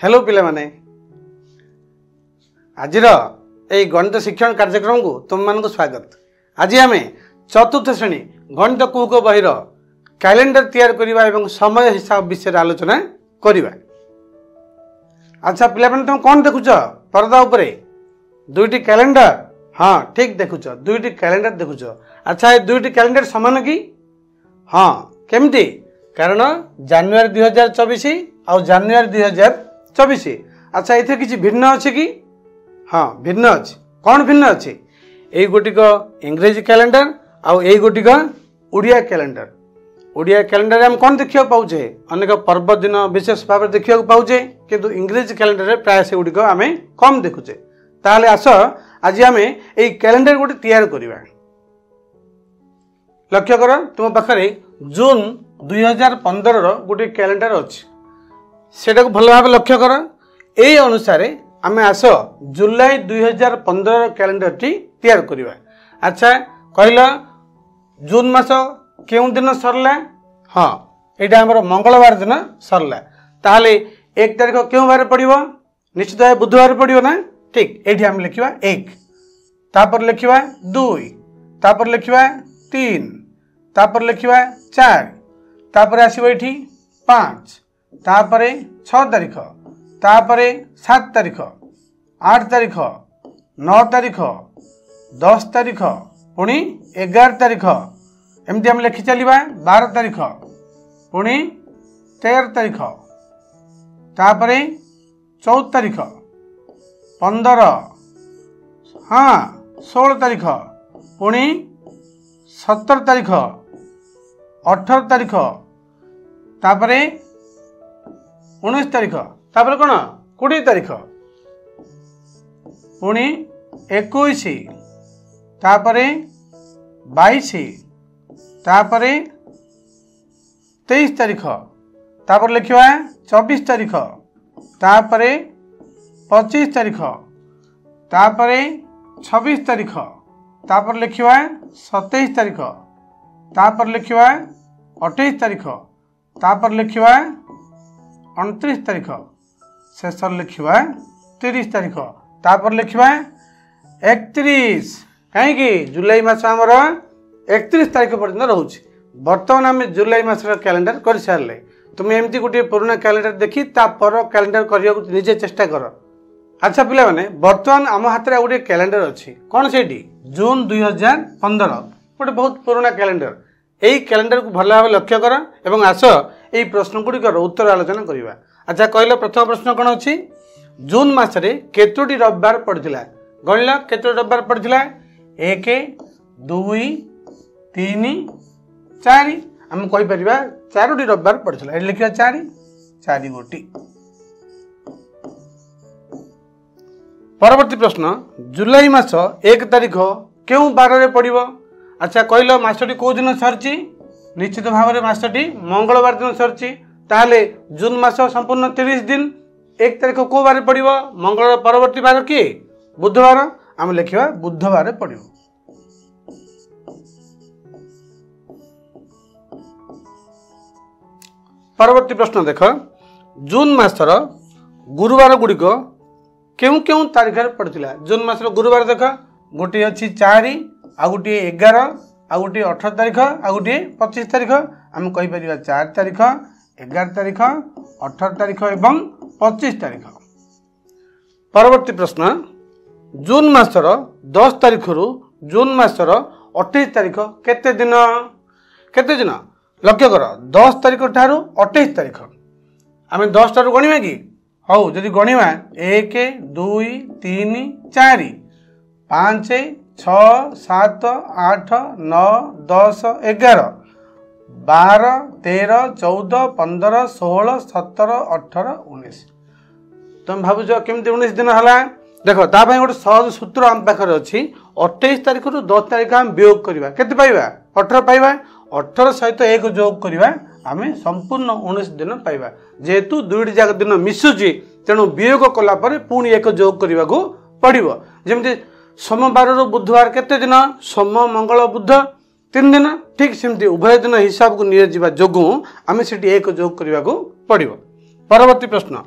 Hello पिला माने आज यही गणित शिक्षण कार्यक्रम को तुम मान स्वागत। आज आम चतुर्थ श्रेणी गणित कुक बहिर कैलेंडर तैयार करवा एवं समय हिसाब विषय आलोचना करवा। अच्छा पिला माने तुम कौन देखुच परदा उपरे दुईटी कैलेंडर? हाँ ठीक देखुच, दुईटी कैलेंडर देखुच। अच्छा ये दुईटी कैलेंडर समान कि? हाँ केमती? कारण जानुआरी 2024 और जानुआरी 2024। अच्छा ये किसी भिन्न अच्छे कि? हाँ भिन्न अच्छे। कौन भिन्न अच्छे? यही गोटिक इंग्रेजी कैलेंडर आउ यही Gothic Odia calendar. Odia calendar हम कौन देखा पाचे? अनेक पर्व दिन विशेष भाव देखा पाचे, किंतु इंग्रेजी कैलेंडर प्राय से गुड़िक आम कम देखुचे। ताहले आस आज आम यही कैलेंडर गोटे तैयार करवा। लक्ष्य कर तुम पाखे जून 2015 गोटे कैलेंडर अच्छी, सेटा को भल भाव लक्ष्य कर। यही अनुसार आम आस जुलाई 2015 कैलेंडर टी तैयार करवा। अच्छा कहल जून मास क्यों दिन सरला? हाँ यहाँ आम मंगलवार दिन सरला। ताहले 1 तारीख क्यों बार पड़ो? निश्चित भाव बुधवार पड़ो ना। ठीक ये आम लिखा 1, तापर लिखा 2, तापर लिखा 3, तापर लिखा 4, तापर आसो ये 5, तापर 6 तारीख, तापर 7 तारीख, 8 तारीख, 9 तारीख, 10 तारीख, पुणी 11 तारीख, एमती आम लिखि चलिबा 12 तारीख, पुणी 13 तारीख, तापर 14 तारीख, 15, हाँ 16 तारीख, पुणी 17 तारीख, 18 तारीख, तापर 19 तारीख, तापर कौन 20 तारीख, पुणी 21, तापर 22, तापर 23 तारीख, तापर लिखा 24 तारीख, तापर 25 तारीख, तापर 26 तारीख, तापर लिखा 27 तारीख, तापर लिखा 28 तारीख, तापर लिखा 29 तारीख, शेष लिखा 30 तारीख, तापर लिखा 31। कहीं जुलाई मास आमर 31 तारीख पर्यटन रोचे। बर्तमान आम जुलाई मास कैलेंडर कर सारे। तुम एमती गोटे पुराना कैलेंडर देखी पर कैलेंडर करने को निजे चेष्टा कर। अच्छा पिला माने बर्तमान आम हाथ में गोटे कैलेंडर अच्छी। कौन से जून 2015 गोटे बहुत पुराना कैलेंडर। यही कैलेंडर को भल भाव लक्ष्य कर एवं आस यही प्रश्न गुड़िकर उत्तर आलोचना करवा। अच्छा कहल प्रथम प्रश्न कौन अच्छी? जून मसरे केतोटी रविवार पड़ता? गणिल केतोटी रविवार पड़ता? 1, 2, 3, 4। आम कहीपर 4टी रविवार पड़ता। ये लिखा 4 गोटी। परवर्ती प्रश्न जुलाई मास 1 तारीख क्यों बार में पड़ो? अच्छा कहल मासटी कौ दिन सरी? निश्चित भाव में मासटी मंगलवार दिन सरी। ताहले जून मास संपूर्ण 30 दिन। 1 तारीख कौ बार पड़ो? मंगलवार परवर्ती बार किए? बुधवार। आम लिखा बुधवार पड़ो। परवर्ती प्रश्न देख जून मासर गुरुवार गुड़िक क्यों क्यों तारीख पड़ता? जून मासर गुरुवार देख गोटे अच्छी 4, आ गोटे 11, आ गोटे 18 तारीख, आ गोटे 25 तारीख। आम कहीपर 4 तारीख, 11 तारीख, 18 तारीख एवं 25 तारीख। परवर्ती प्रश्न जून मासर 10 तारीख रु जून मासर 28 तारीख केते दिन? केते दिन लक्ष्य कर। 10 तारीख ठारू 28 तारीख आम 10 ठारू गणिबा कि? हौ जदि गणिबा 1, 2, 3, 4, 5, 6, 7, 8, 9, 10, 11, 12, 13, 14, 15, 16, 17, 18, 19। तुम भावुच केमती 19 दिन है? देख तापाई गोटे सहज सूत्र आम पाखे अच्छी। 28 तारीख रु 10 तारीख आम वियोग करवा केते पाइबा? 18 पाइबा। 18 सहित 1 जोग करवा आम संपूर्ण 19 दिन पाइबा। जेहेतु दुईटी जाक दिन मिशुची तेणु वियोग कलापर पुणी 1 जोग करने को पड़ो। जमी सोमवार रु बुधवार केते दिन? सोम मंगल बुध 3 दिन। ठीक सेमती उभय दिन हिसाब को निजा जो आम से 1 जोग करने को पड़ो। परवर्ती प्रश्न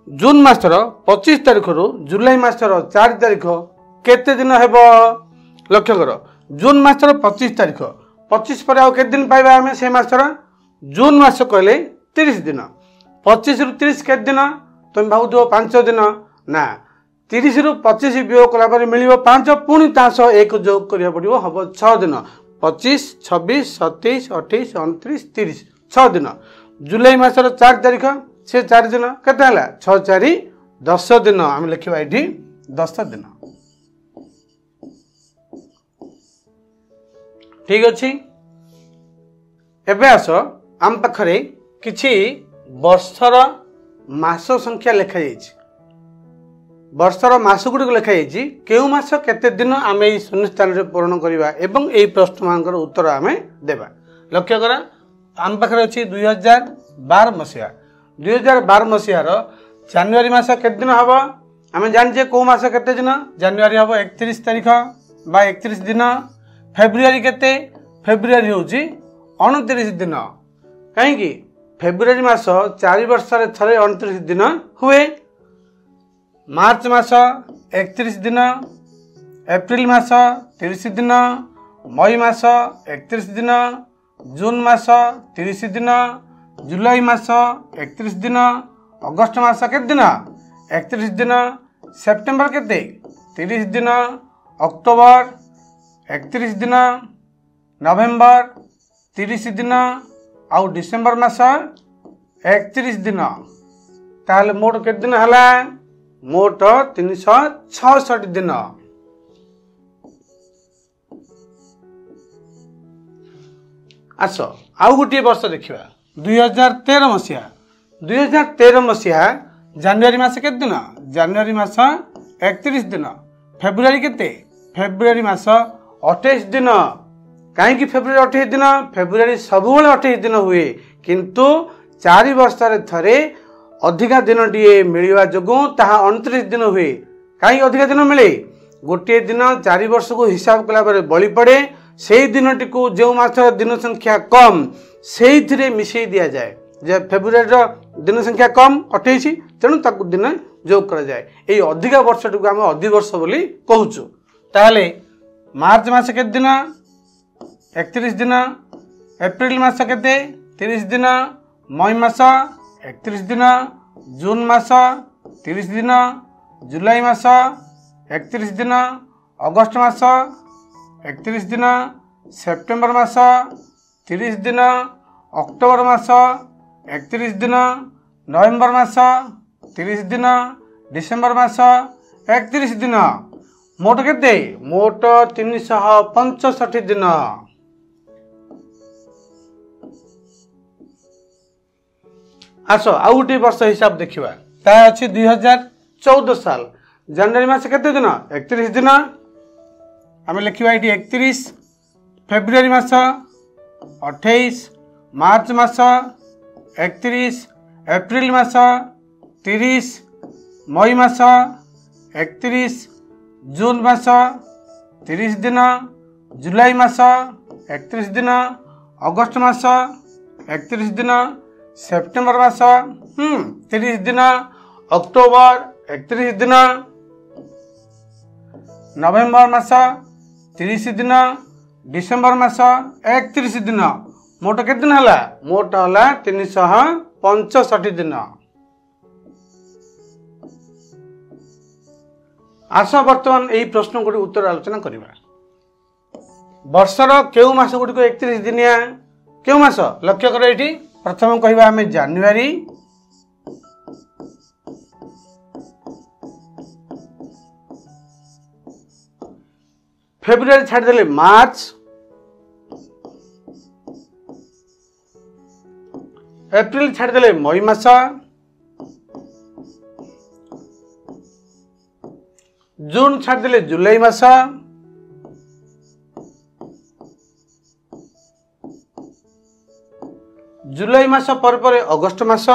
जून मासर 25 तारिख रु जुलाई मासर 4 तारिख केते दिन हेबो लक्ष्य कर। जून मासर 25 तारिख 25 पर आउ केते दिन पाइबा हमें से मासर जून मास कहले 30 दिन 25 रु 30 केते दिन तुम भावुथो 5 दिन ना 30 रु 25 वियोग कला पर मिलिबो 5 पुनी तासो एक जोग करिया पड़िबो हबो 6 दिन 25 26 27 28 29 30 6 दिन। जुलाई मासर 4 तारिख से 4 दिन केते हला 6 4 10 दिन आम लिखा ये 10 दिन। ठीक अच्छे एबे आस आम पाखरे किछि वर्षर मास संख्या लिखा जाइछि। वर्षर मास गुड़िक लिखा जाइछि केउ मास केते दिन आम एई शून्य स्थान रे पूर्ण करबा एवं एई प्रश्न मानकर उत्तर आमे देबा। लक्ष्य करा आम पाखरे अछि 2012 मसिया 2012 मसीहार जनवरी मास केते दिन हम आम जाने कौ मास केते दिन जनवरी हम 31 तारिख बा 31 दिन। फेब्रुआरी केते फेब्रुआरी हूँ 29 दिन कहीं फेब्रुआरी मास 4 वर्ष थे 29 दिन हुए। मार्च मास 31 दिन एप्रिल मास 30 दिन मई मास 31 दिन जून मास 30 दिन जुलाई मास 31 दिन अगस्त मास के दिन 31 दिन सेप्टेम्बर केते 30 दिन अक्टोबर 31 दिन नवेम्बर 30 दिन आउ डिसेम्बर मास 31 दिन ताहले मोट केते दिन हला मोट 366 दिन। आस आउ गोटे वर्ष देखिबा 2013 मसीहा 2013 मसीहा जनवरी मास के दिन जनवरी मास 31 दिन फेब्रुआरी केते फेब्रुआरी मास 28 दिन कहीं फेब्रुआरी 28 दिन फेब्रुआरी सब 28 दिन हुए किंतु 4 वर्ष थे अधिका दिन टीए मिलवा जो ताहा 29 दिन हुए। कहीं अधिका दिन मिले गोटे दिन 4 वर्ष को हिसाब कला बली पड़े से दिन टी जो मास दिन संख्या कम से मिसई दि जाए जे फेब्रुआरी दिन संख्या कम 28 तेणु ताकू दिन जोग करा जाए यही अधिका वर्ष टी आम अधिवर्ष बोली कहूचु। ताहले मार्च मास के दिन 31 दिन एप्रिल मास केते 30 दिन मई मास 31 दिन जून मास 30 दिन जुलाई मास 31 दिन अगस्त मास 31 दिन सेप्टेम्बर मास 30 दिन अक्टोबर मास 31 दिन नवेम्बर मास 30 दिन डिसेम्बर मास 31 दिन मोट केते मोट 365 दिन। आस आउ गोटे वर्ष हिसाब देखा ता अच्छी 2014 साल जनवरी मास केते दिन 31 दिन आम लिखा ये 31 फेब्रुआरी मास 28 मार्च मास 31 एप्रिल मास 30 मई मास 31 जून मास 30 दिन जुलाई मास 31 दिन अगस्त मास 31 दिन सेप्टेम्बर मास 30 दिन अक्टोबर 31 दिन नवेम्बर मास 30 दिन डिसेम्बर मास 31 दिन मोट केते दिन हला मोट हला 365 दिन। आस बर्तमान यही प्रश्न गुड़ी उत्तर आलोचना करिबा। वर्षर केउ मास गुड़ी को 31 दिनिया केउ मास लक्ष्य कर एठी प्रथम कहबा हमें जनवरी फेब्रुआरी छाड़ देले मार्च एप्रिल छाड़ देले मई मास जून छाड़ देले जुलाई मास जुलाई मास पर अगस्त मास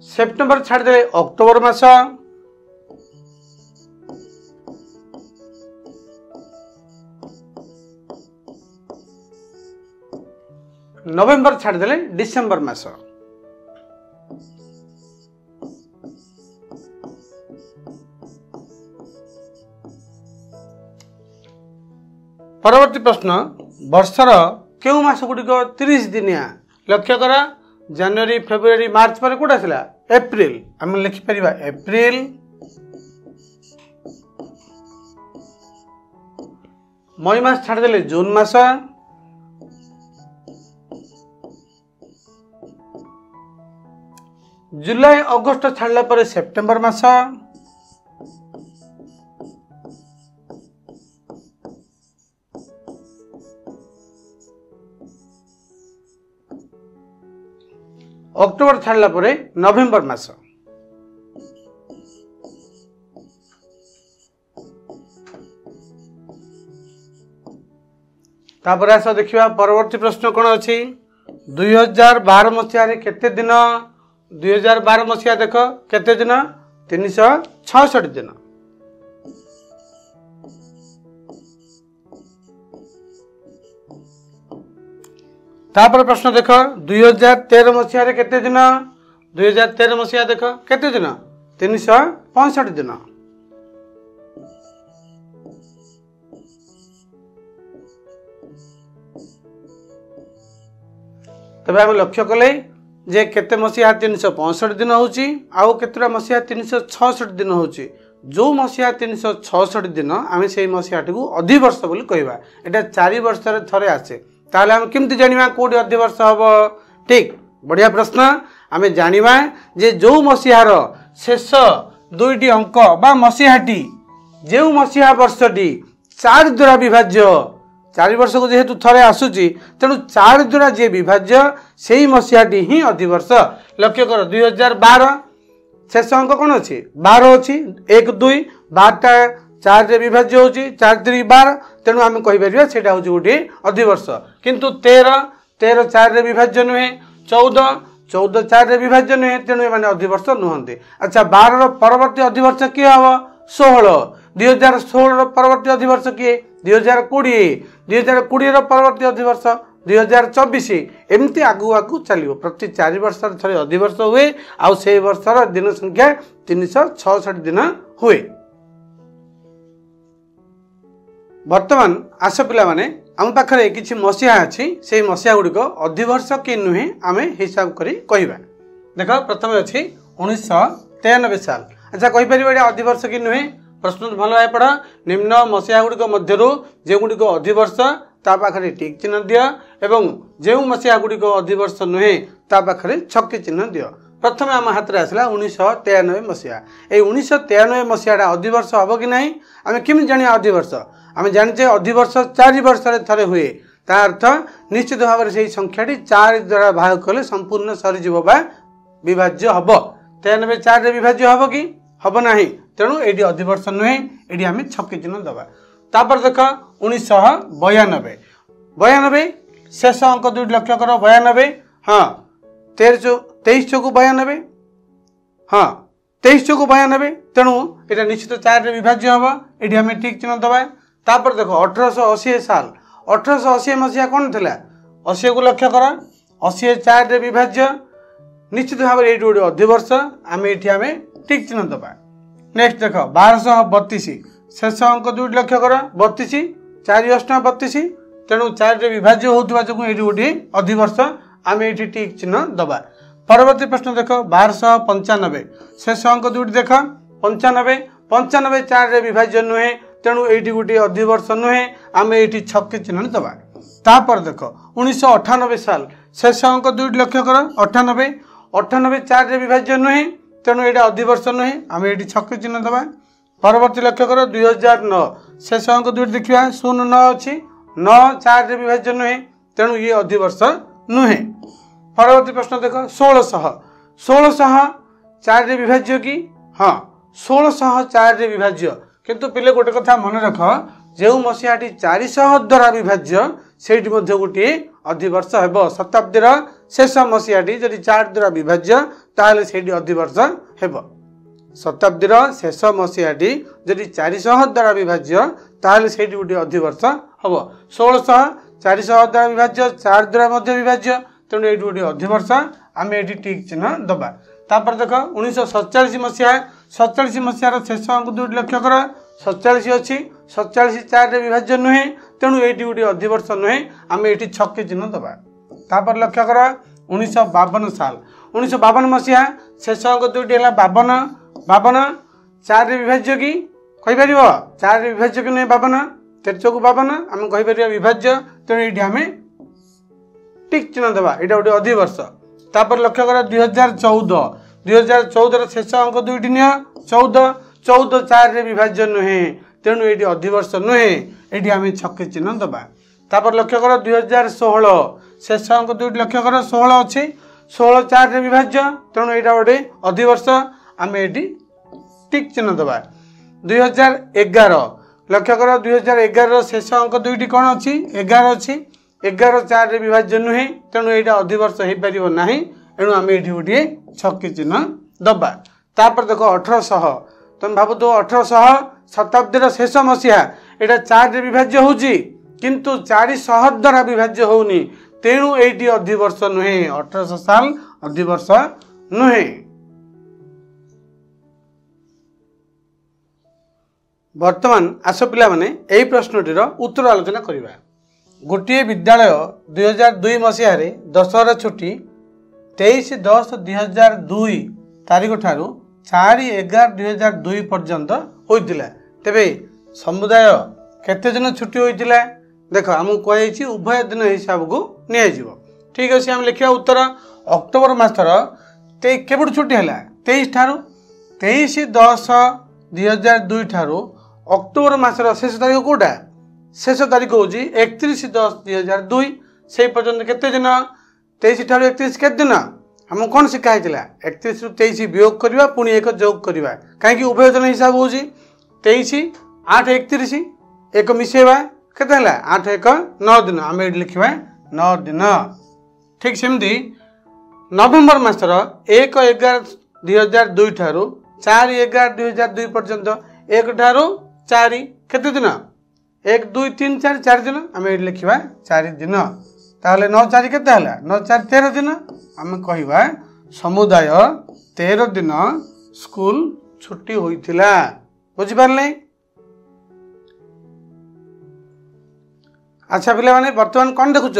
सेप्टेम्बर छाड़ देले अक्टोबर मास नवेम्बर छाड़देले डिसेम्बर मास। परवर्ती प्रश्न वर्षर केउ मास गुड़िक 30 दिनिया लक्ष्य कर जनवरी फेब्रुआरी मार्च पर कोटा थिला एप्रिल आम लिखिपर एप्रिल मई मास छाड़देले जून मास जुलाई अगस्त छाड़ला पर सेप्टेम्बर मास अक्टोबर छाड़ला पर नवेम्बर मास तापर आस देखिबा परवर्ती प्रश्न कौन अच्छी 2012 मसीह केते दिन 2012 मसीहा देख केते दिन 366 दिन। तापर प्रश्न देख 2013 मसीह केते दिन 2013 मसीहा देख केते दिन 365 दिन। तबे हम लक्ष्य कले जे केते मसीहा 365 दिन होची आउ केतरा मसीहा 366 दिन होची। जो मसीहा 366 दिन आमे सेही मसीहाटी को अधिवर्ष बोली कहबा। एटा 4 वर्ष रे थरे आसे ताले हम केमती जानिबा कोडी अधिवर्ष हबो। ठीक बढ़िया प्रश्न। आमे जानिबा जे जो मसीहार शेष दुईटी अंक बा मसीहाटी जे मसीहा वर्षटी 4 द्वारा विभाज्य 4 वर्ष को जेहेतु थरे आसुची तेणु 4 द्वारा जे विभाज्य से मसीहाटी ही अधिवर्ष। लक्ष्य कर 2012 शेष अंक कौन अच्छी 12 अच्छी 1 2 12टा 4 रे विभाज्य होची 4 3 12 तेणु आम कहीपर से गोटे अधिवर्ष। किंतु 13 4 रे विभाज्य नुहे 14 4 रे विभाज्य नुहे तेणु एमाने अधिवर्ष नुहंती। अच्छा 12 परवर्ती अधिवर्ष किए हम 16 2016 परवर्ती अधिवर्ष किए 2020 परवर्ती अधिवर्ष 2024 एमती आगु आगु चलो प्रति 4 वर्ष थे अधिवर्ष हुए आउ से वर्षर दिन संख्या 366 दिन हुए। वर्तमान आस पिला माने आम पाखरे किछि मसीहा अछि से मसीहा गुड़िक अधिवर्ष कि नुहे आमे हिसाब करी कहिबा। देख प्रथम अछि 1993 साल। अच्छा कहि परिबा एटा अधिवर्ष कि नुहे प्रश्न भल भाई पढ़। निम्न मसीहा गुड़िक मध्यरु जे गुड़िक अधिवर्ष ता पाखरे टिक चिन्ह दियो एवं जे मसीहा गुड़िक अधिवर्ष नुहे ता पाखरे छक्की चिन्ह दियो। प्रथम आम हाथ में आसला 1993 मसीहा। ये 1993 मसीहा अधिवर्ष हम कि नहीं आम केमी जाना अधिवर्ष आम जाने अधिवर्ष 4 वर्ष थे हुए ता अर्थ निश्चित भाव में से संख्याटी 4 द्वारा भाग कले संपूर्ण सरीज विभाज्य हम 93 4 रे विभाज्य हम कि हम ना तेणु ये अधिवर्ष नुहे ये आम छक्की चिन्ह दबा। तापर देख 1992 शेष अंक 2 लक्ष्य कर 92 हाँ 23 चौक 92 हाँ 23 चौक 92 तेणु ये निश्चित 4 रे विभाज्य हम ये आम ठीक चिन्ह दबा। तापर देख 1880 साल 1880 मसीहा कौन था 80 को लक्ष्य कर 80 4 रे विभाज्य निश्चित भाव ये गोटे अधिवर्ष आम ये ठीक चिन्ह दबा। नेक्स्ट देख 1232 शेष अंक 2 लक्ष्य कर 32 4 अष्ट 32 तेणु 4 रे विभाज्य होता जो ये गोटे अधिवर्ष आम ये ठीक चिन्ह दबा। परवर्ती प्रश्न देख 1295 शेष अंक 2 देख 95 4 रे विभाज्य नुहे तेणु ये गोटे अधिवर्ष नुहे आम ये छक्की चिन्ह दबा। तापर देख 1998 साल शेष अंक 2 लक्ष्य कर 98 4 रे विभाज्य नुहे तेणु ये अधिवर्ष नुहे आम ये छक्की चिन्ह दबा। परवर्ती लक्ष्य कर 2009 शेष अंक 2 देखा 09 अच्छी 9 4 रे विभाज्य नुहे तेणु ये अधिवर्ष नुहे। परवर्ती प्रश्न देख 1600 4 रे विभाज्य कि हाँ 1600 4 रे विभाज्य किंतु पिले गोटे कथा मन रख जो मसीहाटी 400 द्वारा विभाज्य से गोटे अधिवर्ष हेब शताब्दीर शेष मसीहाटी जदि 4 द्वारा विभाज्य ताहले से अधिवर्ष हेब। शताब्दीर शेष मसीहाटी जदि 400 द्वारा विभाज्य ताहले से गोटे अधिवर्ष हम 1600 400 द्वारा विभाज्य 4 द्वारा मध्य विभाज्य तेणु ये गोटे अधिवर्ष आम ये टिक चिन्ह दबा। तापर देख 1947 मसीहा 47 मसीहार शेष अंक दुईट लक्ष्य कर 47 अच्छी 47 4 विभाज्य नुहे तेणु ये गोटे अधिवर्ष नुहे आम ये छक्की चिन्ह दबा। तापर लक्ष्य कर 1952 साल 1952 मसीहा शेष अंक दुईट है 52 52 4 विभाज्य कि कहीपर 4 विभाज्य कि नुहे 52 13 को 52 आम कहीपर विभाज्य तेणु ये आम टिक चिन्ह दबा यहाँ गोटे अधिवर्ष। तापर लक्ष्य कर 2014 शेष अंक दुईट निह 14 14 4 विभाज्य नुहे तेणु ये अधिवर्ष नुहे ये आम छक्की चिन्ह दबा। तापर लक्ष्य कर 2016 शेष अंक दुईट लक्ष्य कर 16 अच्छी 16 4 विभाज्य तेणु यहाँ गोटे अधिवर्ष आम ये टिक चिन्ह दबा। 2011 लक्ष्य कर 2011 शेष अंक दुईट कौन अच्छी 11 अच्छी 11 4 विभाज्य नुहे तेणु यहाँ अधिवर्ष हो पार ना एणु आम ये गोटे छक्की चिन्ह दबा। तापर देख 1800 तुम भाव तो 1800 शताब्दीर शेष मसीहा यहाँ 4 विभाज्य होची किंतु 400 द्वारा विभाज्य होनी तेणु ये अधिवर्ष नुहे 1800 साल अधिवर्ष नुहे। वर्तमान आस पिला माने यही प्रश्नटीर उत्तर आलोचना करिबा। गोटे विद्यालय 2002 मसीह दशहरा छुट्टी 23/10/2002 तारीख ठारू 4/11/2002 पर्यंत होइतिला तेबे समुदाय केते दिन छुट्टी होइतिला देख आमको कही उभय दिन हिसाब को नियाजिबो। ठीक अच्छे आम लिखा उत्तर अक्टोबर मासर केबड़ छुट्टी है 23 ठारू 23/10/2002 ठारू अक्टोबर मासर शेष तारीख कोटा शेष तारीख हूँ 31/10/2002 से पर्यंत केते दिन 23 ठारू 31 केते दिन आमको कौन शिखा 31 रु 23 वियोग करवा पुणी एक जोग करवा कहीं उभय दिन हिसाब हूँ 23 8 31 एक मिसेवा केते 8 1 9 दिन आम ये लिखा 9 दिन। ठीक सेमती नवेम्बर मासर 1/11/2002 ठारू 4/11/2002 पर्यंत 1 ठारू 4 केते दिन 1 2 3 4 4 दिन आम ये लिखा 4 दिन ताहले 9 4 केते 9 4 13 दिन आम कहवा समुदाय 13 दिन स्कूल छुट्टी होइतिला बुझिपारले। अच्छा पिला माने वर्तमान कौन देखुच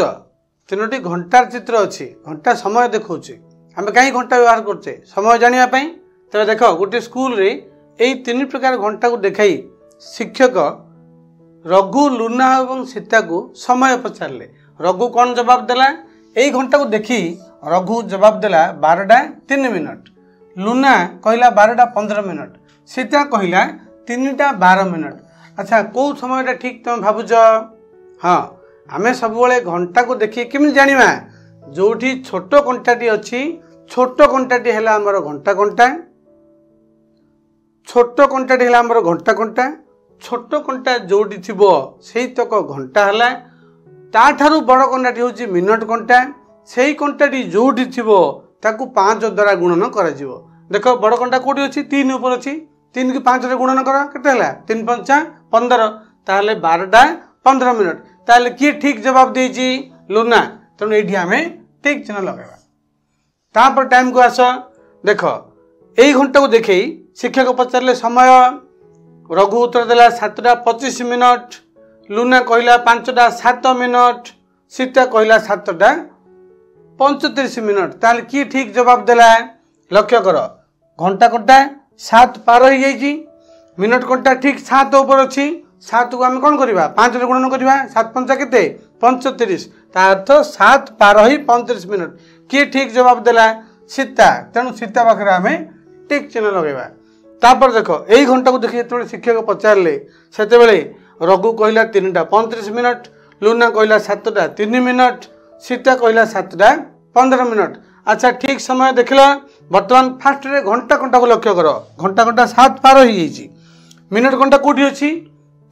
3टी घंटार चित्र अच्छी घंटा समय देखौचे आम कहीं घंटा व्यवहार करचे समय जानिया पई तेरे देख गोटे स्कूल रे यही 3 प्रकार घंटा को देखाई शिक्षक रघु लुना और सीता को समय पचारे रघु कौन जवाब देला यही घंटा को देखी रघु जवाब देला 12टा 3 मिनट लुना कहला 12टा 15 मिनट सीता कहला 3टा 12 मिनट। अच्छा कौ समय ठीक तुम भावुच हाँ आमे सब घंटा को देखी केमी जानिबा जोठी छोट कंटाटी अच्छी छोट कंटाटी है आमर घंटा कंटा छोट कंटाटी है आमर घंटा कंटा छोट कंटा जोटी थी से तक घंटा है ताठारू बड़ कंटाटी हूँ मिनट कंटा से कंटाटी जोटी थी ताकू 5 द्वारा गुणन कर देख बड़ कंटा कौटी अच्छी 3 ऊपर अच्छी 3 को 5 गुणन कर के 3 5 15 ताहले 12टा 15 मिनट ताहले किए ठीक जवाब देजी लुना तेणु ये आम ठीक चिन्ह लगेगा। तापर टाइम को आस देख यही घंटा को देखे शिक्षक पचारे समय रघु उत्तर देला 7टा 25 मिनट लुना कहला 5टा 7 मिनट सीता कहला 7टा 35 मिनट ताहले किए ठीक जवाब देला लक्ष्य कर घंटा कंटा 7 पार हो जाइए मिनट कंटा ठीक 7 ऊपर अच्छी 7 को आम कौन करवा 5 रे गुणन करवा 7 5 केते 35 ता अर्थ 7 पार हो 35 मिनट किए ठीक जवाब देला सीता तेणु सीता पाखे आम ठीक चिन्ह लगेगा। तापर देख यही घंटा को देखिए जो शिक्षक पचारे से रघु कहला 3टा 35 मिनट लुना कहला 7टा 3 मिनट सीता कहला 7टा 15 मिनट। अच्छा ठीक समय देखला बर्तमान फास्ट रे घंटा घंटा को लक्ष्य कर घंटा घंटा 7 पार हो जाइए मिनट घंटा कौटी अच्छी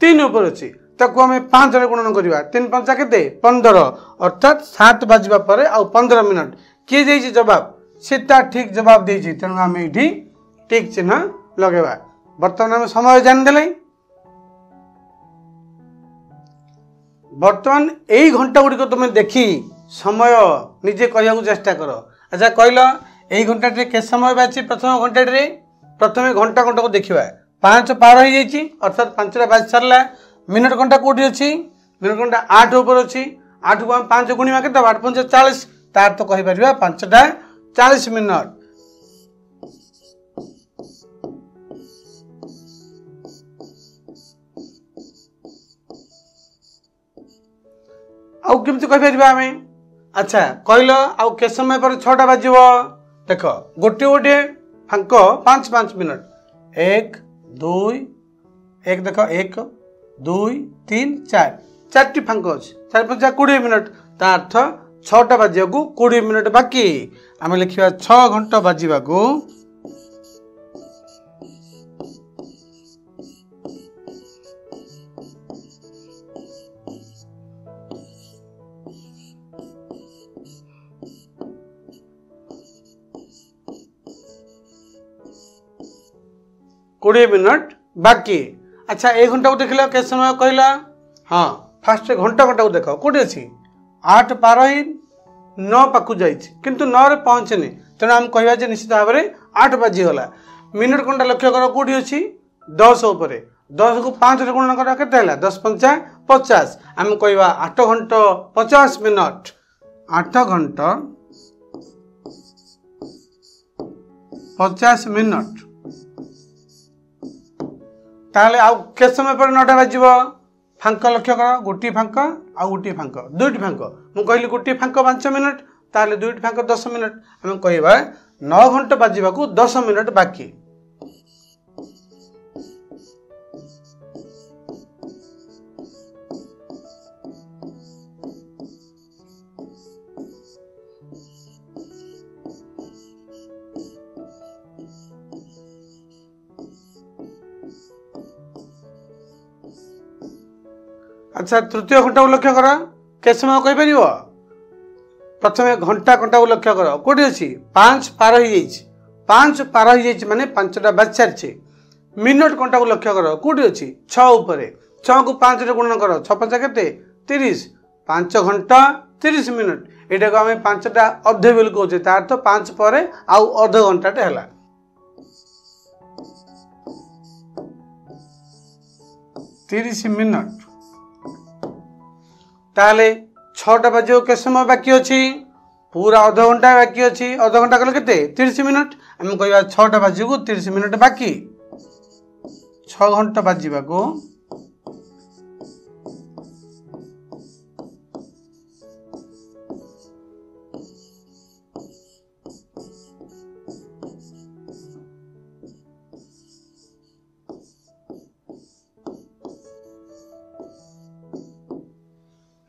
3 ऊपर अच्छी ताकू आम 5 रे गुणन करवा 3 5 केते 15 अर्थात 7 बाजवा पर आउ 15 मिनट किए जाइए जवाब सीता ठीक जवाब देछि तेणु आम ये ठीक चिन्ह लगेगा। बर्तमान आम समय जान देले बर्तमान यही घंटा गुड़िक तुम देखी समय निजे कहू चेष्टा कर। अच्छा कहल यही घंटा के समय बाजी प्रथम घंटे प्रथम घंटा घंटा को देखा 5 पार हो जाइए अर्थात 5टा बाजी सारा। मिनिट घंटा कौटी अच्छी मिनिट घंटा 8 ऊपर अच्छी 8 को 5 गुणिया के 8 5 40 तार तो कहीपर 5टा 40 मिनट। आउ केमती कहीपर आम। अच्छा कहल आउ के समय पर 6टा बाजिब देख गोटे गोटे फांक 5 5 मिनट 1 2 1 देख 1 2 3 4 4टी फांक अच्छे 4 5 20 मिनट ता अर्थ 6टा बाजिया को 20 मिनट बाकी आम लिखा 6 घंटा बाजिबा को 20 मिनट बाकी। अच्छा 1 घंटा को देख लो के समय कहला। हाँ फास्ट घंटा घंटा को देख कौटी अच्छी 8 पार 9 पाखु जाइए किंतु 9 रे पहुँचनी तेणु आम कह निश्चित भाव में 8 बाजिगला। मिनिट घंटा लक्ष्य कर कौटी अच्छी 10 उपर 10 को 5 रे गुणन कर के 10 5 50 आम कह 8 घंटा 50 मिनट 8 घंटा 50 मिनट। ताहले आउ के समय पर 9टा बाजिब फांक लक्ष्य कर गोटी फांक आउ गोटी फांक 2टी फांक मु कहली गोटी फांक 5 मिनट ताहले 2टी फांक 10 मिनट आम कहवा 9 घंटा बाजिबा को 10 मिनट बाकी। अच्छा तृतीय घंटा को लक्ष्य कर के समय कहीपर प्रथम घंटा घंटा को लक्ष्य कर कौटी अच्छी 5 पार हो 5 पार हो माने 5टा बाज सारी। मिनिट घंटा को लक्ष्य कर कौटी अच्छी 6 उपर 6 को 5 रे गुणन कर 6 5 केते 30 5 घंटा 30 मिनट एटा को आम 5टा अधे बोली कहे तार तो 5 पर आउ अध घंटाटे है 30 मिनट। ताहले 6टा बाजी के समय बाकी अच्छी पूरा अध घंटा बाकी अच्छी अध घंटा कले केते 30 मिनट आम कह 6टा बाजी को 30 मिनट बाकी 6 घंटा बाजिबा को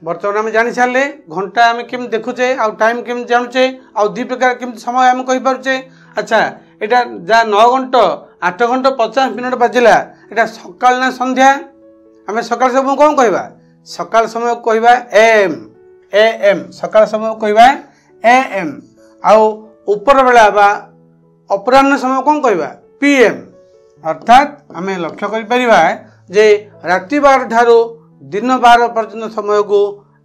बर्तमान आम जानी सारे घंटा आम केम देखुचे आउ टाइम केम जानुचे आउ 2 प्रकार केम समय आम कहि पारुचे। अच्छा एटा जा 9 घंटा 8 घंटा 50 मिनट बाजिला एटा सकाल ना संध्या आम सकाल समय कौन कहवा सकाल समय कहवा एम एम सकाल समय कहवा एम आउ ऊपर बेला बा अपराह्न समय कौन कहवा पीएम अर्थात आम लक्ष्य कर परिबा जे राति 12 ठारू दिन 12 पर्यंत समय को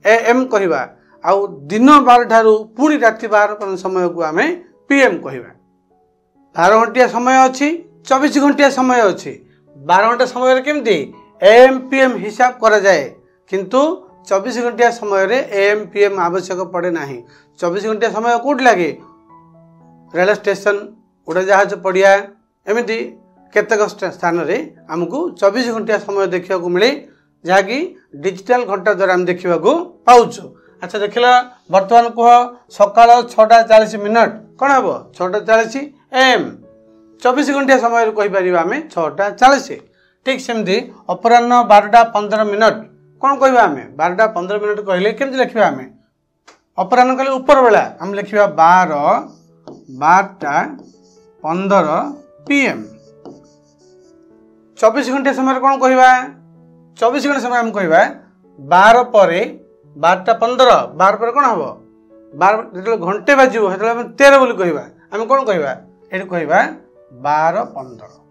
एम कहवा आउ दिन 12 ठारू पुणी राति 12 पर्यंत समय को आम पीएम कहवा। 12 घंटिया समय अच्छी 24 घंटिया समय अच्छी 12 घंटा समय केमती एम पीएम हिसाब करा जाए किंतु 24 घंटिया समय एम पीएम आवश्यक पड़े ना। 24 घंटिया समय कौट लगे रेल स्टेशन उड़ाजाहाज पड़िया एमती केतक स्थान में आमको 24 घंटिया समय देखा मिले जहाँकि डिजिटल घंटा द्वारा आम देखा पाऊँ। अच्छा देख बर्तमान कह सकाल 6टा 40 मिनट कौन हम 6टा 40 एम 24 घंटिया समय कहीपर आम 6टा 40 ठीक सेमती अपराह्न 12टा 15 मिनट कौन कह आम 12टा 15 मिनट कहले केमती लिखा आम अपराह्न कहले ऊपर बेला आम लिखा 12टा 15 पीएम। 24 घंटे समय कौन कहवा 24 घंटे समय आम कहवा 12 पर 12टा 15 12 पर कौन हम 12 जो घंटे बाजू से 13 बोली कहवा आम कौन कहवा ये कहवा 12 15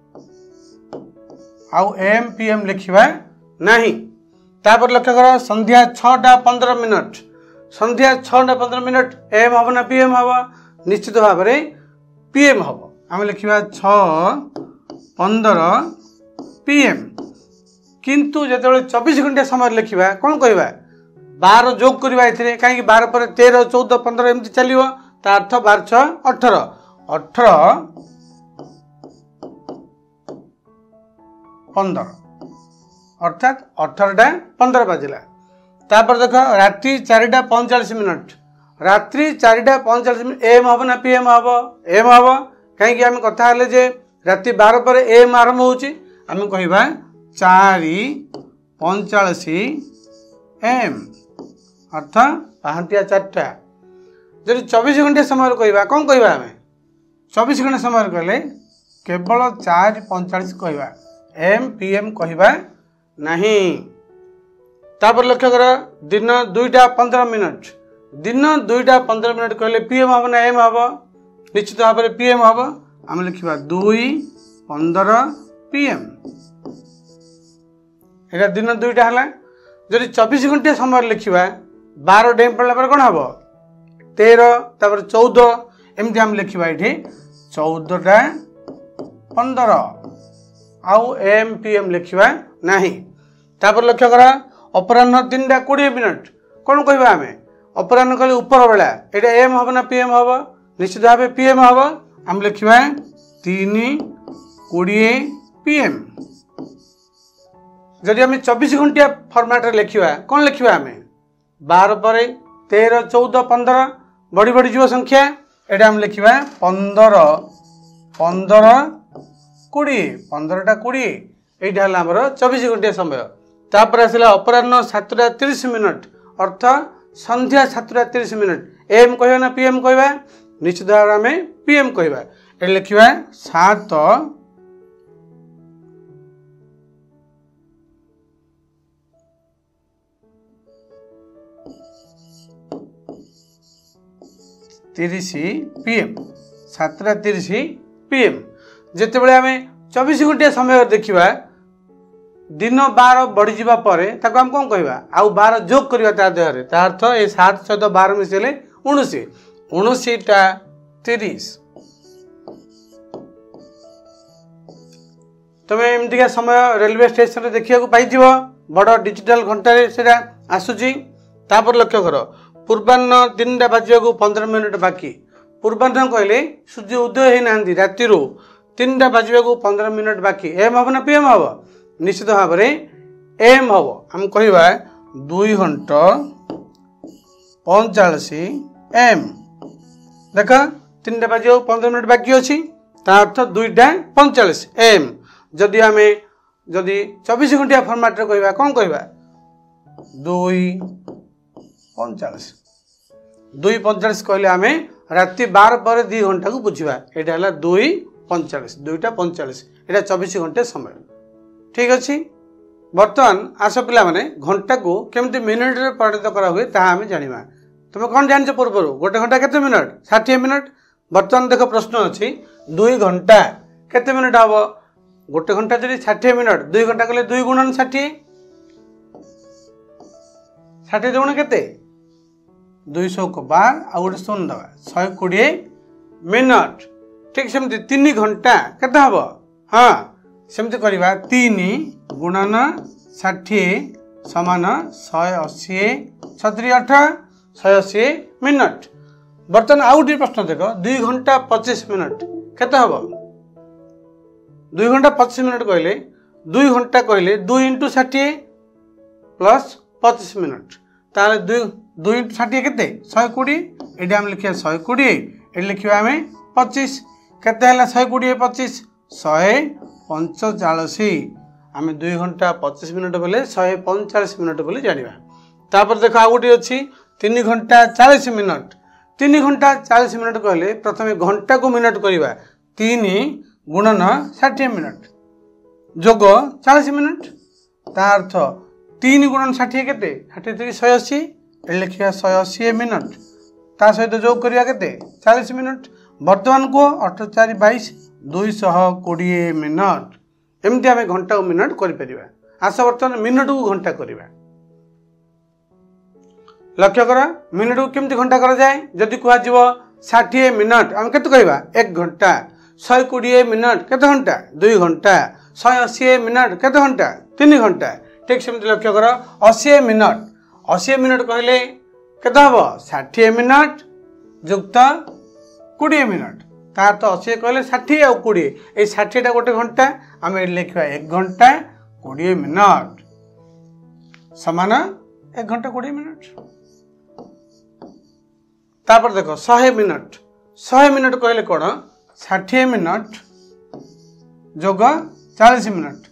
आउ एम पीएम लिखा नहीं तापर लक्ष्य कर संध्या 6:15 संध्या 6:15 एम हम ना पीएम हम निश्चित भाव में पीएम हम आम लिखा 6:15 पीएम किंतु जो 24 घंटा समय लिखा कौन कहवा 12 जोग करवा कहीं 12 पर 13 14 15 एमती चलो ता अर्थ 12 6 18 18 15 अर्थात 18:15 बाजिला तापर देख रात्रि 4:45 रात्रि 4:45 एम हम ना पीएम हम एम हम कहीं आम कथा जे राति 12 पर एम आरंभ होची आम कहवा 4:45 एम अर्थ पहांतिया 4टा जब 24 घंटे समय कहवा कौन कहवा आम 24 घंटे समय कहले केवल 4:45 कहवा एम पीएम कहवा नहीं तापर लक्ष्य कर दिन 2:15 दिन 2:15 कहले पीएम हम ना एम हम निश्चित भाव में पीएम हम आम लिखा 2:15 पीएम यहाँ दिन 2टा है जब 24 घंटे समय लिखा 12 डेम पड़ा पर कौन हम 13 तापर 14 एमती आम लिखा ये 14:15 आउ एम पीएम लिखा नहीं तापर लक्ष्य कर अपराह्न 3:20 कौन कहवा आम अपराह्न कहले ऊपर बेला ये एम हम ना पीएम हम निश्चित भाव पीएम हम आम लिखा 3:20 पीएम जदि आम 24 घंटिया फर्माट लिखा कौन लिखा आम 12 पर 13 14 15 बढ़ी बढ़ी जीव संख्या एटा आम लिखा 15 15 20 15:20 यहाँ है आमर 24 घंटिया समय तापर आसला अपराह्न 7:30 अर्थ संध्या 7:30 एम कहवा ना पीएम कहवा निश्चित भाव आम पीएम कहवा ये लिखा 7:30 पीएम 7:30 पीएम जिते बड़े आम 24 घंटिया समय देखा दिन 12 बढ़ी जावा परे ताको हम कौन कहवा आउ 12 जोग करवा ता देहरे ता अर्थ ए 7 सहित 12 मिसेले 19 19:30 तुम्हें एमतीका समय रेलवे स्टेशन रे देखिया को पाई जीवो बड़ डिजिटल घंटा रे सेटा आसुची तापर लक्ष्य कर पूर्वाह्न 3टा बाजिया को 15 मिनिट बाकी पूर्वाह्न कहले सूर्य उदय होई नांदी राति रो 3टा बाजिया को 15 मिनिट बाकी एम हम ना पीएम हम निश्चित भाव में एम हम हम कहवा 2:45 एम देख 3टा बाजिया 15 मिनिट बाकी अच्छी अर्थ 2:45 एम जदि आम जदि 24 घंटिया फर्माट कहवा कौन कहवा 2:45 2:45 कहले आम राति 12 पर 2 घंटा को बुझा यहाँ है 2:45 2:45 यहाँ 24 घंटे समय ठीक अच्छे बर्तमान आस पिला माने घंटा को केमती मिनिट रे परिणत करा हुए ताहा आम जानिबा तुम कौन जान पूर्व गोटे घंटा केते मिनिट 60 मिनिट बर्तमान देख प्रश्न अच्छी 2 घंटा केते मिनिट हम गोटे घंटा जब 60 मिनिट 2 घंटा कले 2 गुणन 60 60 दुगुण केते 200 को 12 आ गोटे 0 दबा 120 मिनिट ठीक सेमती 3 घंटा केते हम हाँ सेमती करवा 3 गुणन 60 समान 180 36 8 180 मिनिट बर्तमान आउ गोटे प्रश्न देख 2 घंटा 25 मिनिट केते हम 2 घंटा 25 मिनिट कहले 2 घंटा कहले 2 × 60 प्लस 25 मिनिट ताले 2 × 60 केते 120 एटा हम लिखिया 120 एटा लिखिया आमे 25 केते हला 120 25 145 आम 2 घंटा 25 मिनिट बोले 145 मिनिट बोले जानिबा तापर देख आ गोटे अच्छी 3 घंटा 40 मिनिट 3 घंटा 40 मिनिट कहले प्रथम घंटा को मिनिट करवा 3 गुणन 60 मिनिट जोग 40 मिनिट ता अर्थ 3 गुणन 60 केते 60 180 लिखिया 180 मिनिट ता सहित जोग करिया केते 40 मिनिट वर्तमान को 48 22 220 मिनिट एमती आम घंटा को मिनिट कर आस बर्तमान मिनिट को घंटा करवा लक्ष्य कर मिनिट को केमती घंटा कर जाए जदि कह 60 मिनट आम के कहवा 1 घंटा 120 मिनट केते घंटा 2 घंटा 180 मिनट केते घंटा 3 घंटा ठीक सेमती लक्ष्य कर 80 मिनट कहले केते हम 60 मिनट जुक्त 20 मिनट तार तो 80 कहले 60 आ 20 ये 60 टा गोटे घंटा आम लिखा 1 घंटा 20 मिनट समान 1 घंटा 20 मिनट। तापर देख 100 मिनट कहले कौन 60 मिनट जोग 40 मिनट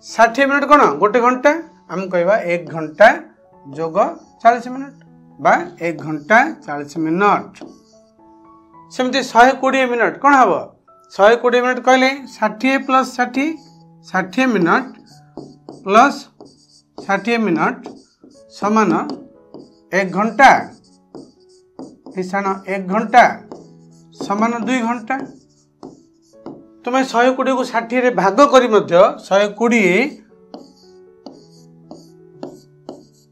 60 मिनट कौन गोटे घंटा आम कहवा 1 घंटा जोग 40 मिनट बा 1 घंटा 40 मिनट। सेमती 120 मिनट कौन हम 120 मिनट कहले 60 प्लस 60 मिनट प्लस 60 मिनट समान 1 घंटा हिसाब 1 घंटा समान 2 घंटा। तुम्हें 120 को 60 रे भाग करी मध्य 120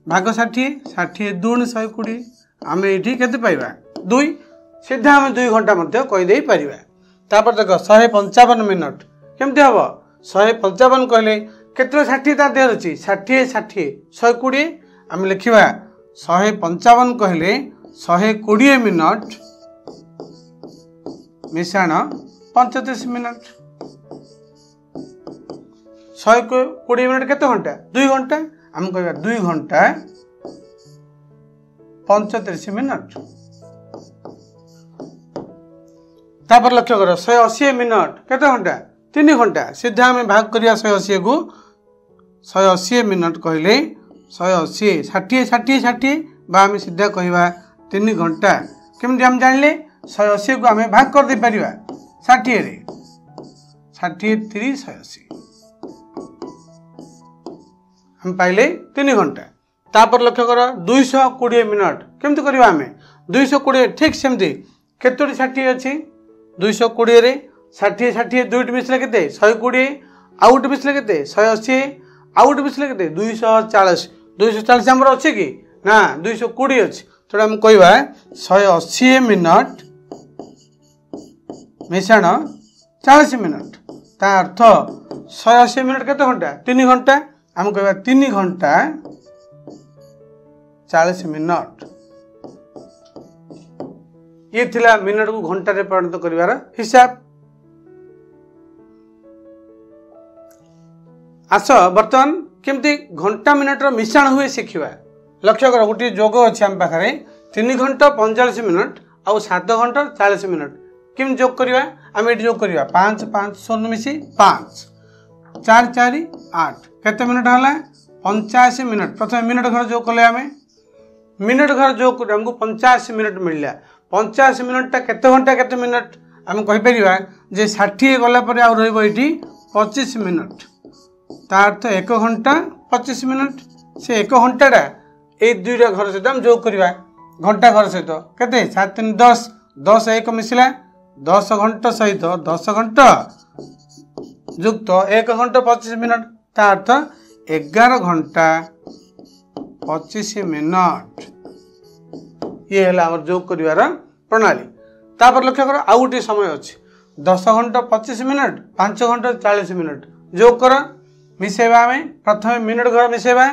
भाग 60 दूनी 120 आम ये केते पाइबा 2 सीधा आम 2 घंटा मध्य कहीदे पारिबा। तापर देख 155 मिनट केमती हम 155 कहले केते 60 ता देर अछि 60 120 आम लिखिबा 155 कहले 120 मिनट मिश्रण 35 मिनट 120 मिनट केते घंटा 2 घंटा आम कहबा 2 घंटा 35 मिनट। तापर लक्ष्य कर 180 मिनट केते घंटा 3 घंटा सीधा आम भाग करिया 180 को 180 मिनट कहले 180 60 बा आम सीधा कहवा 3 घंटा केमती आम जानले 180 को आम भाग कर दे परिबा 60 रे 60 3 180 हम पाइले 3 घंटा। तापर लक्ष्य कर 220 मिनट केमती करबा आम 220 ठीक सेमती केतोटी 60 अछि 220 रे 60 दुईटी मिसले केते 120 आउट मिसले केते 180 आउट मिसले केते 240 हमर अछि कि ना 220 अछि तो हम कहबा 180 मिनट मिश्रण 40 मिनट ता अर्थ 180 मिनट केते घंटा 3 घंटा हम कहबा 3 घंटा 40 मिनट। ये थिला मिनट को घंटा रे परिणत करिवार हिसाब। आस बर्तमान केमती घंटा मिनट रो मिश्रण हुए शिखिबा। लक्ष्य कर गोटे जोग अछि हम पाखरे 3 घंटा 45 मिनट आ 7 घंटा 40 मिनट किम जोग करिवा हम एटी जोग करिवा 5 5 0 मिसी 5 4 4 8 केते मिनट हला 85 मिनट। प्रथम मिनट घर जोग कले हमें मिनट घर जोग कर हमको 85 मिनट मिलला 85 मिनट ता केते घंटा केते मिनट हम कहि परिबा जे 60 गला पर आ रहइबो एटी 25 मिनट ता अर्थ 1 घंटा 25 मिनट से 1 घंटा टा ए दुईटा घर सहित हम जोग करिबा घंटा घर सहित केते 7 3 10 10 1 मिसला 10 घंटा सहित 10 घंटा युक्त 1 घंटा 25 मिनट ता अर्थ 11 घंटा 25 मिनट ये है आम जोग कर प्रणाली। तापर लक्ष्य कर आउ गोटे समय अच्छे 10 घंटा 25 मिनट 5 घंटा 40 मिनट जोग कर मिसेबा आम प्रथम मिनट घर मिसेबा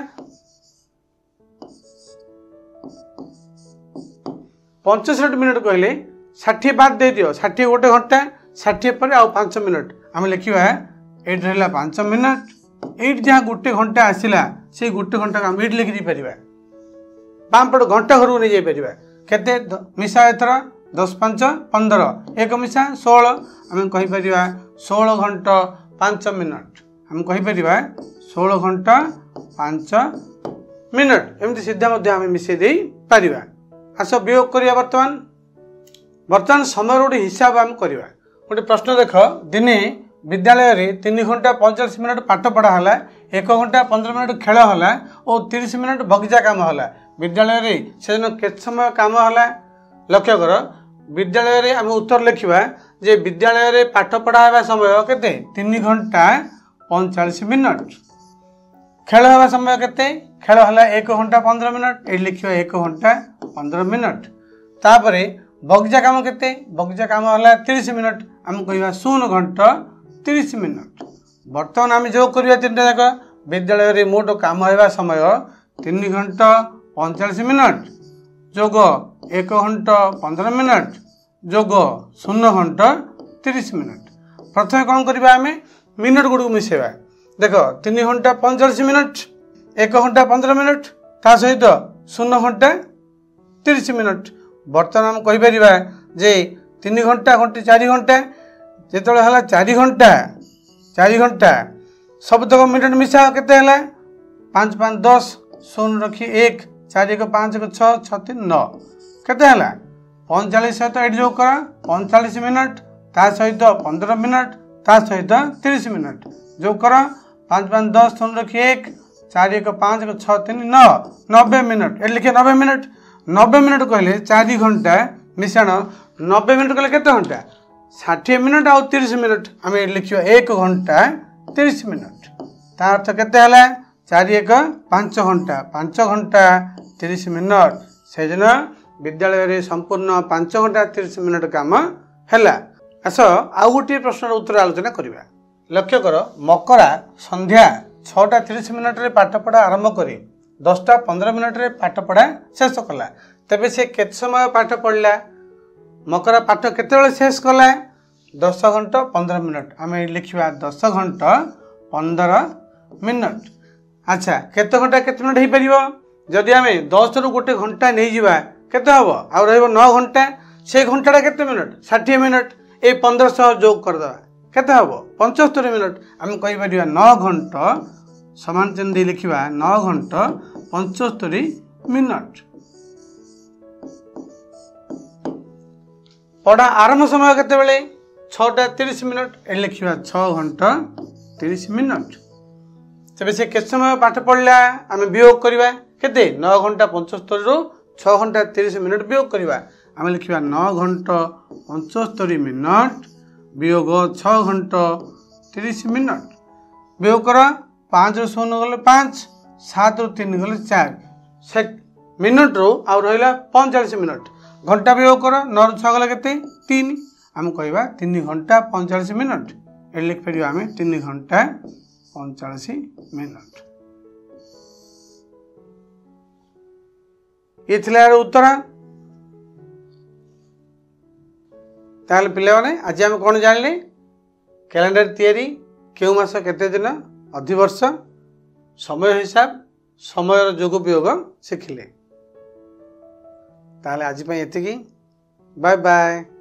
65 मिनट कहले 60 बाद दे दियो 60 गोटे घंटा 60 पर आउ 5 मिनट आम लिखा ये 5 मिनट ये जहाँ गोटे घंटा आसला से गोटे घंटा आम ये लिखि पार बामपट घंटा घर को नहीं जापर केते मिसा एथर 10 5 15 1 मिसा 16 आम कहीपर 16 घंटा 5 मिनट आम कहीपर 16 घंटा 5 मिनट एमती सीधा आम मिसे दे पार। आस वियोग करिया वर्तमान समय गोटे हिसाब आम करवा गोटे प्रश्न देख दिने विद्यालय रे 3 घंटा 45 मिनट पाठ पढ़ा हला 1 घंटा 15 मिनट खेल हला और 30 मिनट बगीचा काम हला विद्यालय रे से दिन केत समय काम हला। लक्ष्य कर विद्यालय रे आम उत्तर लिखा जे विद्यालय रे पाठ पढ़ा समय केते 3 घंटा 45 मिनट खेल हवा समय केते खेल है 1 घंटा 15 मिनट ये लिखिए 1 घंटा 15 मिनट। तापर बगीचा काम केते बगीचा काम है 30 मिनट आम कह 0 घंटा 30 मिनट। बर्तमान आम जो करवा 3टा जाक विद्यालय मोट काम होगा समय 3 घंटा 45 मिनट जोग 1 घंटा 15 मिनट जोग 0 घंटा 30 मिनट। प्रथम कौन करवा आम मिनट गुड़ मिसेवा देख 3 घंटा 45 मिनट 1 घंटा 15 मिनट ता सहित 0 घंटा 30 मिनट। बर्तमान आम कहीपर जे 3 घंटा घंटे 4 घंटा जो है 4 घंटा सबतक मिनट मिसा के 5 5 10 0 रखी 1 4 1 5 1 6 6 3 9 के 45 सहित ये जो कर 45 मिनट ता सहित 15 मिनट ता सहित 30 मिनट जो कर 5 5 10 0 रखी 1 4 1 5 1 6 3 9 90 मिनट ये लिखे 90 मिनट 90 मिनट कहले 4 घंटा मिश्रण 90 मिनट कहले केते घंटा 60 मिनट आउ 30 मिनट आम लिखियो 1 घंटा 30 मिनट ता अर्थ केते हला 4 1 5 घंटा 5 घंटा 30 मिनट से दिन विद्यालय रे संपूर्ण 5 घंटा 30 मिनट काम हैला। आस आउ गोटे प्रश्नर उत्तर आलोचना करिबा। लक्ष्य कर मकरा संध्या 6टा 30 मिनट रे पाठ पढ़ा आरंभ करी 10टा 15 मिनट रे पाठ पढ़ा शेष कला तेबे से केते समय पाठ पढ़ला मकरा पाठ केते शेष कला 10 घंटा 15 मिनट आम लिखा 10 घंटा 15 मिनट। अच्छा केते घंटा केते मिनट हो पार जदि आम 10 रु गोटे घंटा नहीं जावा केते हम आ 9 घंटा से घंटा केते मिनट 60 मिनट ये 1500 जोग करदे केते हम 75 मिनट आम कहीपर 9 घंटा समान चिन्ह लिखा 9 घंटा 75 मिनट। पढ़ा आरंभ समय केते 6टा 30 मिनट ये लिखा 6 घंटा 30 मिनट। तेज से केत समय पाठ पढ़ला आम वियोग करवा केते 9 घंटा 75 रु 6 घंटा 30 मिनट वियोग करवा आम लिखा 9 घंटा 75 मिनट वियोग 6 घंटा 30 मिनट। वियोग कर 5 रु 0 गले 5 7 रु 3 गले 4 से मिनट रू आ रहा 45 मिनट घंटा वियोग कर 9 रु 6 गले केते 3 आम कह 3 घंटा 45 मिनट ये लिखिपर आम 3 घंटा 45 मिनट। ये थिला उत्तर। ताल पिला माने आज आम कौन जानले कैलेंडर तैयारी क्यों मास केते दिन अधिवर्ष समय हिसाब समय जोग वियोग शिखिले। ताले आज एतिकी बाय बाय।